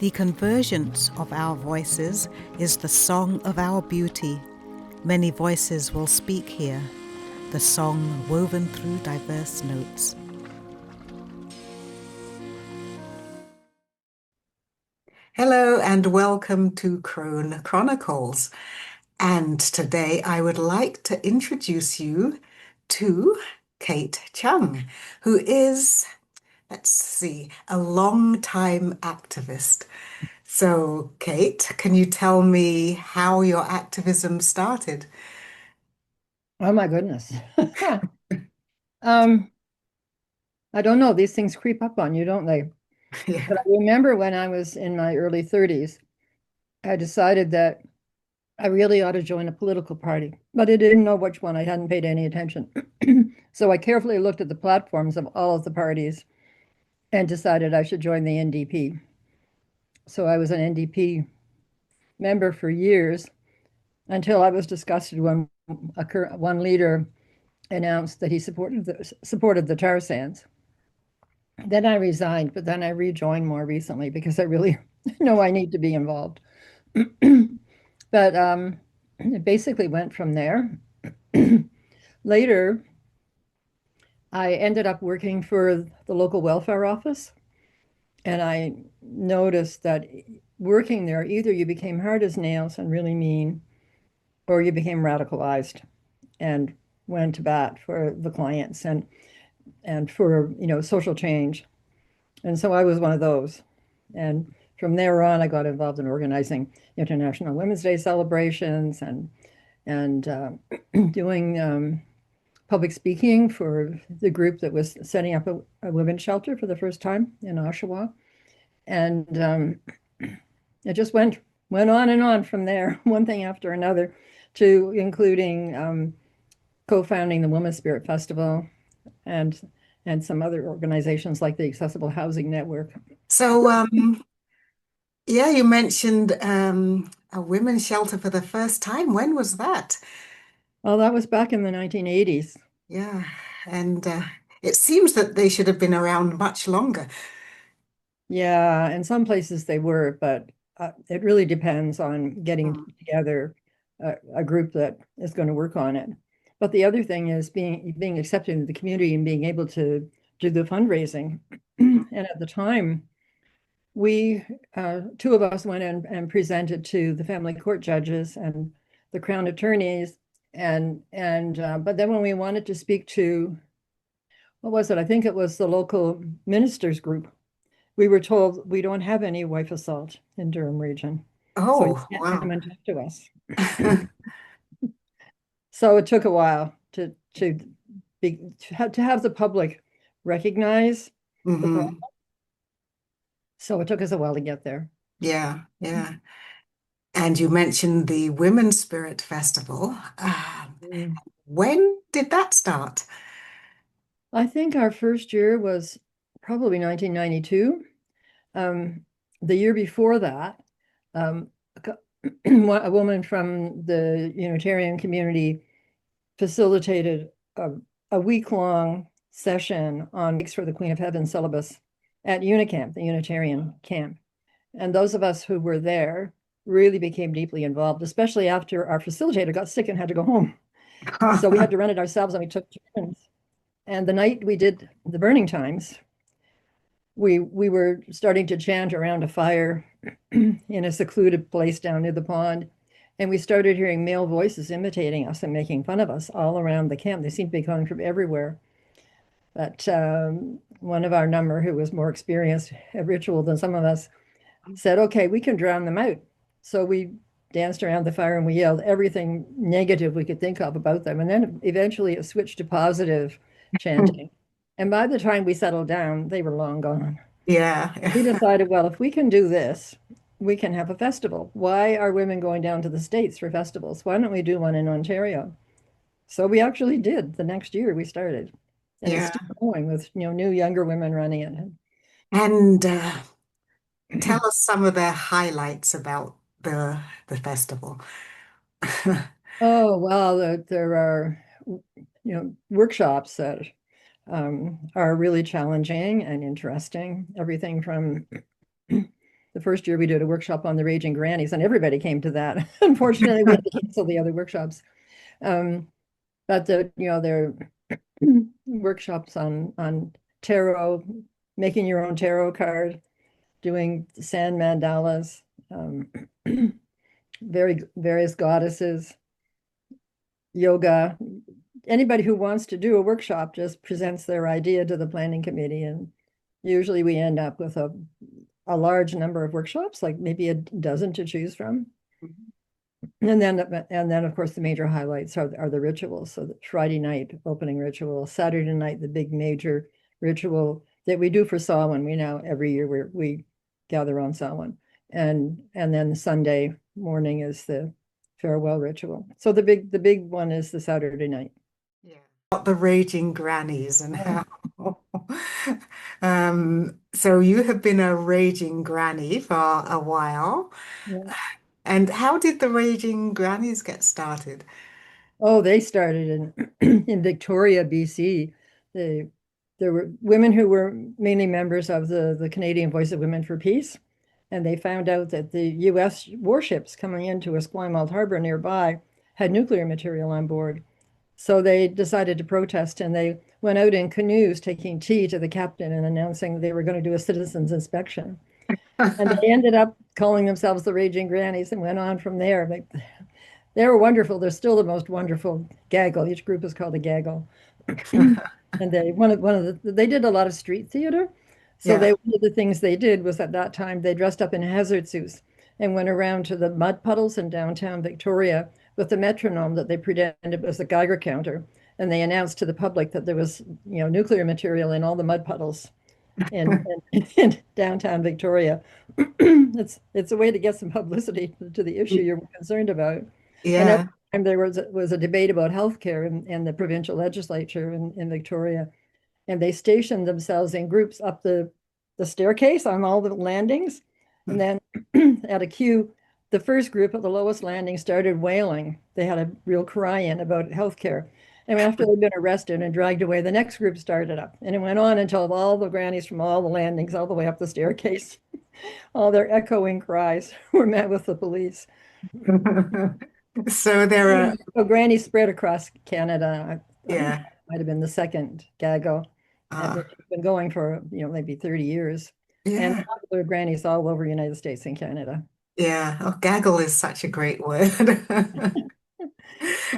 The convergence of our voices is the song of our beauty. Many voices will speak here, the song woven through diverse notes. Hello and welcome to Crone Chronicles. And today I would like to introduce you to Kate Chung, who is, let's see, a long-time activist. So, Kate, can you tell me how your activism started? Oh my goodness. Um, I don't know. These things creep up on you, don't they? But Yeah. I remember when I was in my early 30s, I decided that I really ought to join a political party, but I didn't know which one. I hadn't paid any attention. So I carefully looked at the platforms of all of the parties and decided I should join the NDP. So I was an NDP member for years until I was disgusted when one leader announced that he supported the tar sands. Then I resigned, but then I rejoined more recently because I really know I need to be involved. But it basically went from there. Later, I ended up working for the local welfare office, and I noticed that working there, either you became hard as nails and really mean, or you became radicalized and went to bat for the clients and for social change. And so I was one of those. And from there on, I got involved in organizing International Women's Day celebrations and doing public speaking for the group that was setting up a women's shelter for the first time in Oshawa. And it just went on and on from there, one thing after another, to including co-founding the Womynspirit Festival and and some other organizations like the Accessible Housing Network. So, yeah, you mentioned a women's shelter for the first time. When was that? Well, that was back in the 1980s. Yeah, and it seems that they should have been around much longer. Yeah, in some places they were, but it really depends on getting Mm. together a group that is going to work on it. But the other thing is being accepted in the community and being able to do the fundraising. And at the time, we two of us went in and presented to the family court judges and the crown attorneys, and but then when we wanted to speak to what was it? I think it was the local ministers group. We were told we don't have any wife assault in Durham region, so you Oh, can't wow. come and talk to us. So it took a while to have the public recognize the problem. Hmm. So it took us a while to get there. Yeah, yeah. And you mentioned the Women's Spirit Festival. Mm. When did that start? I think our first year was probably 1992. Um, the year before that, um, a woman from the Unitarian community facilitated a week-long session on Weeks for the Queen of Heaven syllabus at Unicamp, the Unitarian camp. And those of us who were there really became deeply involved, especially after our facilitator got sick and had to go home. So we had to run it ourselves and we took turns. And the night we did the burning times, we were starting to chant around a fire in a secluded place down near the pond. And we started hearing male voices imitating us and making fun of us all around the camp. They seemed to be coming from everywhere. But one of our number, who was more experienced at ritual than some of us, said, okay, we can drown them out. So we danced around the fire and we yelled everything negative we could think of about them. And then eventually it switched to positive chanting. And by the time we settled down, they were long gone. Yeah. We decided, well, if we can do this, we can have a festival. Why are women going down to the States for festivals? Why don't we do one in Ontario? So we actually did. The next year we started. And it's Yeah. still going with, new younger women running it. And tell us some of the highlights about the festival. Oh, well, there are, workshops that are really challenging and interesting. Everything from the first year we did a workshop on the Raging Grannies, and everybody came to that. Unfortunately, we had to cancel the other workshops. Um, but there are workshops on tarot, making your own tarot card, doing sand mandalas, um, various goddesses, yoga. Anybody who wants to do a workshop just presents their idea to the planning committee, and usually we end up with a large number of workshops, like maybe a dozen to choose from. And then of course the major highlights are the rituals. So the Friday night opening ritual, Saturday night the big major ritual that we do for Samhain. We now every year we gather on Samhain, and then the Sunday morning is the farewell ritual. So the big one is the Saturday night. Yeah. About the raging grannies and Yeah. how. So you have been a raging granny for a while. Yeah. And how did the raging grannies get started? Oh, they started in in Victoria, BC. They there were women who were mainly members of the Canadian Voice of Women for Peace, and they found out that the U.S. warships coming into Esquimalt Harbor nearby had nuclear material on board. So they decided to protest, and they went out in canoes taking tea to the captain and announcing they were going to do a citizen's inspection. And they ended up calling themselves the Raging Grannies and went on from there. They were wonderful. They're still the most wonderful gaggle. Each group is called a gaggle. And they did a lot of street theater. So Yeah. one of the things they did was at that time they dressed up in hazard suits and went around to the mud puddles in downtown Victoria with a metronome that they pretended was a Geiger counter. And they announced to the public that there was, nuclear material in all the mud puddles in downtown Victoria. It's a way to get some publicity to the issue you're concerned about. And at Yeah. the time there was a debate about healthcare in the provincial legislature in Victoria, and they stationed themselves in groups up the staircase on all the landings, and then at a queue, the first group at the lowest landing started wailing. They had a real cry-in about healthcare. And after they'd been arrested and dragged away, the next group started up. And it went on until all the grannies from all the landings, all the way up the staircase, all their echoing cries were met with the police. So there are, So Granny spread across Canada. I think yeah. that might have been the second gaggle. And Uh, it's been going for, maybe 30 years. And yeah. popular grannies all over United States and Canada. Yeah. Oh, gaggle is such a great word. Yeah,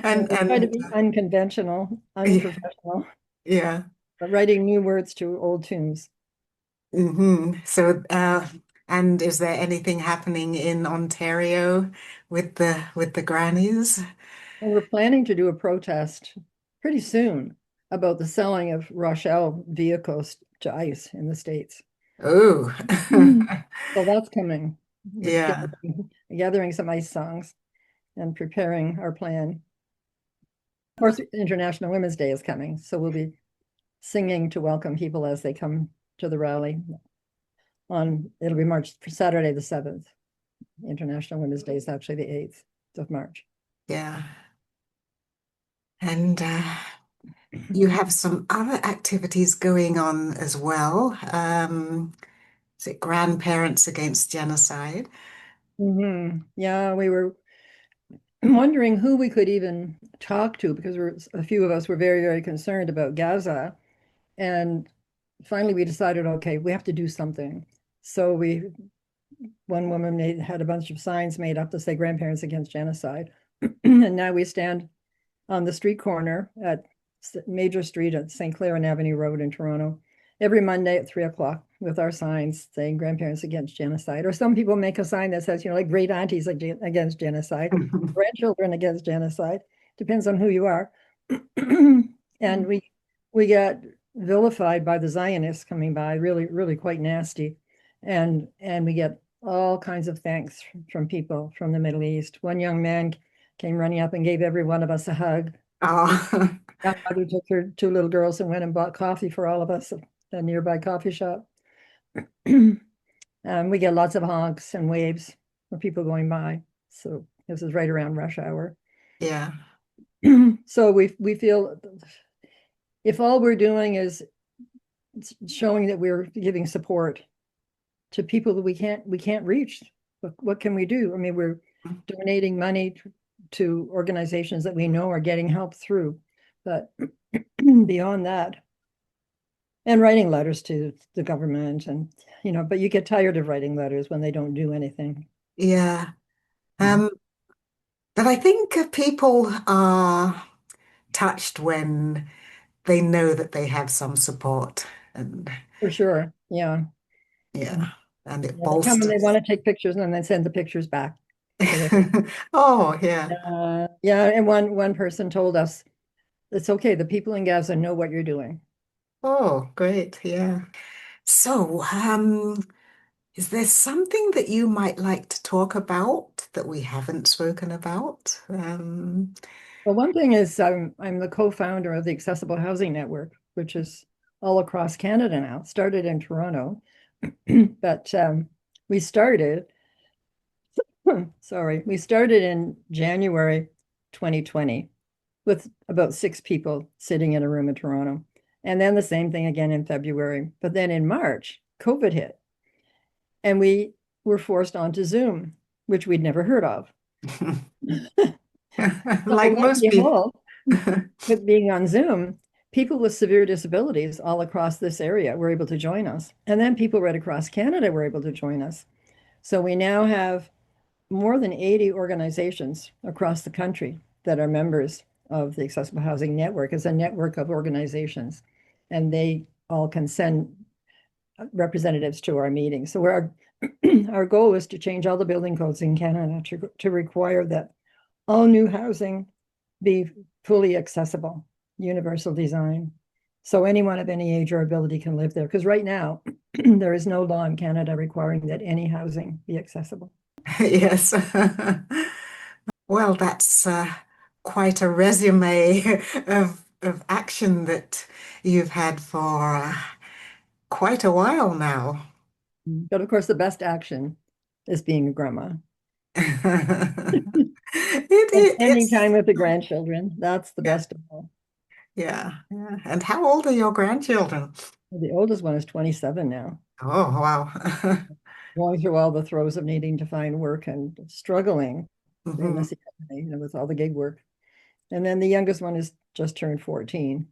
And they try to and be unconventional, yeah, unprofessional, yeah. but writing new words to old tunes. So and is there anything happening in Ontario with the grannies? And we're planning to do a protest pretty soon about the selling of Rochelle vehicles to ICE in the States. Oh. So that's coming. We're Yeah. gathering some ICE songs and preparing our plan. Of course, International Women's Day is coming, so we'll be singing to welcome people as they come to the rally it'll be Saturday the 7th. International Women's Day is actually the 8th of March. Yeah. And you have some other activities going on as well. Is it Grandparents Against Genocide? Yeah, we were wondering who we could even talk to because a few of us were very, very concerned about Gaza. And finally we decided, okay, we have to do something. So one woman had a bunch of signs made up to say Grandparents Against Genocide. And now we stand on the street corner at Major Street at St. Clair and Avenue Road in Toronto every Monday at 3 o'clock with our signs saying Grandparents Against Genocide. Or some people make a sign that says, like great aunties against genocide, grandchildren against genocide. Depends on who you are. And we got vilified by the Zionists coming by, really, really quite nasty. And we get all kinds of thanks from people from the Middle East. One young man came running up and gave every one of us a hug. Oh, My mother took her two little girls and went and bought coffee for all of us at a nearby coffee shop. We get lots of honks and waves of people going by. So this is right around rush hour. yeah. So we feel if all we're doing is showing that we're giving support to people that we can't reach. What can we do? I mean, we're donating money to organizations that we know are getting help through, but beyond that, and writing letters to the government, and but you get tired of writing letters when they don't do anything. Yeah. Mm. Um, but I think people are touched when they know that they have some support and For sure. Yeah. yeah, and it Yeah, they come and they bolsters. want to take pictures and then they send the pictures back. So they, Oh, yeah. yeah, and one person told us it's okay. The people in Gaza know what you're doing. Oh, great. Yeah. So, is there something that you might like to talk about that we haven't spoken about? Well, one thing is I'm the co-founder of the Accessible Housing Network, which is all across Canada now. Started in Toronto, but we started, sorry, we started in January 2020 with about 6 people sitting in a room in Toronto. And then the same thing again in February. But then in March, COVID hit and we were forced onto Zoom, which we'd never heard of. So Like lo and most people. behold, with being on Zoom, people with severe disabilities all across this area were able to join us. And then people right across Canada were able to join us. So we now have more than 80 organizations across the country that are members of the Accessible Housing Network. It's a network of organizations, and they all can send representatives to our meetings. So our goal is to change all the building codes in Canada to require that all new housing be fully accessible, universal design. So anyone of any age or ability can live there. Because right now, there is no law in Canada requiring that any housing be accessible. Yes. Well, that's quite a resume of action that you've had for quite a while now. But of course, the best action is being a grandma and spending It's time with the grandchildren. That's the yeah, best of all. yeah, yeah. And how old are your grandchildren? The oldest one is 27 now, Oh, wow. going through all the throes of needing to find work and struggling in Hmm. this economy, with all the gig work. And then the youngest one is just turned 14.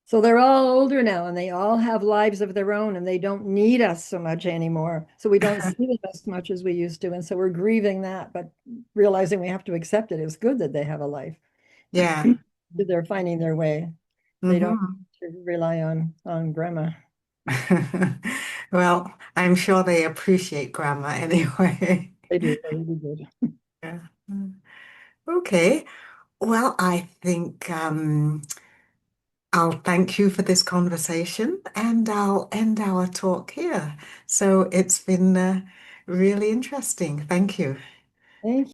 So they're all older now and they all have lives of their own and they don't need us so much anymore. So we don't see them as much as we used to. And so we're grieving that, but realizing we have to accept it. It's good that they have a life. Yeah. They're finding their way. They don't Hmm. have to rely on grandma. Well, I'm sure they appreciate grammar anyway. They do. They're really good. Yeah. Okay. Well, I think I'll thank you for this conversation and I'll end our talk here. So it's been really interesting. Thank you. Thank